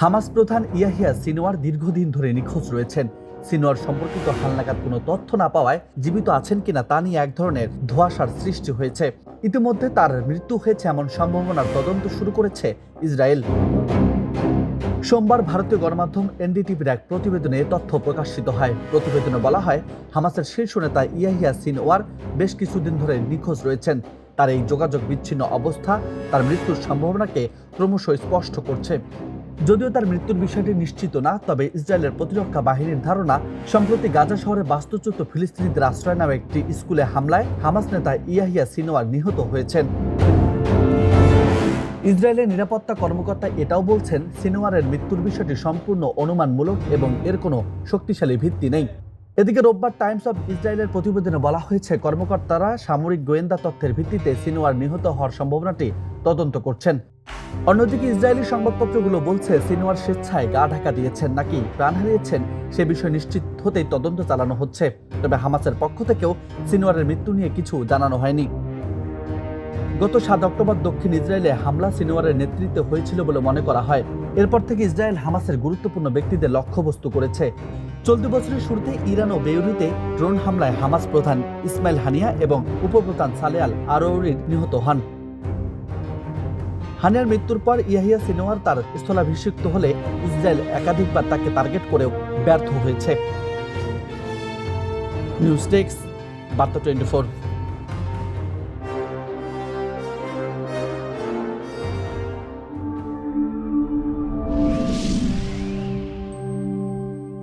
Hamas প্রধান Yahya Sinwar দীর্ঘদিন ধরে নিখোঁজ রয়েছেন। সিনওয়ার সম্পর্কিত হালনাগাদ কোনো তথ্য না পাওয়ায় জীবিত আছেন কিনা তা নিয়ে এক ধরনের ধোঁয়াশার সৃষ্টি হয়েছে। ইতিমধ্যে তার মৃত্যু হয়েছে এমন সম্ভাবনার তদন্ত শুরু করেছে ইসরায়েল। সোমবার ভারতীয় গণমাধ্যম এনডিটিভির এক প্রতিবেদনে তথ্য প্রকাশিত হয়। প্রতিবেদনে বলা হয়, হামাসের শীর্ষ নেতা ইয়াহিয়া সিনওয়ার বেশ কিছুদিন ধরে নিখোঁজ রয়েছেন। তার এই যোগাযোগ বিচ্ছিন্ন অবস্থা তার মৃত্যুর সম্ভাবনাকে ক্রমশ স্পষ্ট করছে। যদিও তার মৃত্যুর বিষয়টি নিশ্চিত না, তবে ইসরায়েলের প্রতিরক্ষা বাহিনীর ধারণা, সম্প্রতি গাজা শহরে বাস্তুচ্যুত ফিলিস্তিনিদের আশ্রয় নেওয়া একটি স্কুলে হামলায় হামাস নেতা ইয়াহিয়া সিনওয়ার নিহত হয়েছেন। ইসরায়েলের নিরাপত্তা কর্মকর্তা এটাও বলছেন, সিনওয়ারের মৃত্যুর বিষয়টি সম্পূর্ণ অনুমানমূলক এবং এর কোনো শক্তিশালী ভিত্তি নেই। এদিকে রোববার টাইমস অব ইসরায়েলের প্রতিবেদনে বলা হয়েছে, কর্মকর্তারা সামরিক গোয়েন্দা তথ্যের ভিত্তিতে সিনওয়ার নিহত হওয়ার সম্ভাবনাটি তদন্ত করছেন। অন্যদিকে ইসরায়েলি সংবাদপত্রগুলো বলছে, সিনওয়ার স্বেচ্ছায় গা ঢাকা দিয়েছেন নাকি প্রাণ হারিয়েছেন সে বিষয়ে নিশ্চিত হতেই তদন্ত চালানো হচ্ছে। তবে হামাসের পক্ষ থেকেও সিনওয়ারের মৃত্যু নিয়ে কিছু জানানো হয়নি। গত 7 অক্টোবর দক্ষিণ ইসরায়েলে হামলা সিনওয়ারের নেতৃত্বে হয়েছিল বলে মনে করা হয়। এরপর থেকে ইসরায়েল হামাসের গুরুত্বপূর্ণ ব্যক্তিদের লক্ষ্যবস্তু করেছে। চলতি বছরের শুরুতে ইরান ও বেইরুতে ড্রোন হামলায় হামাস প্রধান ইসমাইল হানিয়া এবং উপপ্রধান সালে আল আরৌরি নিহত হন। হানিয়ার মৃত্যুর পর ইয়াহিয়া সিনওয়ার তার স্থলাভিষিক্ত হলে ইসরায়েল একাধিকবার তাকে টার্গেট করেও ব্যর্থ হয়েছে। নিউজ ডেস্ক, বার্তা 24।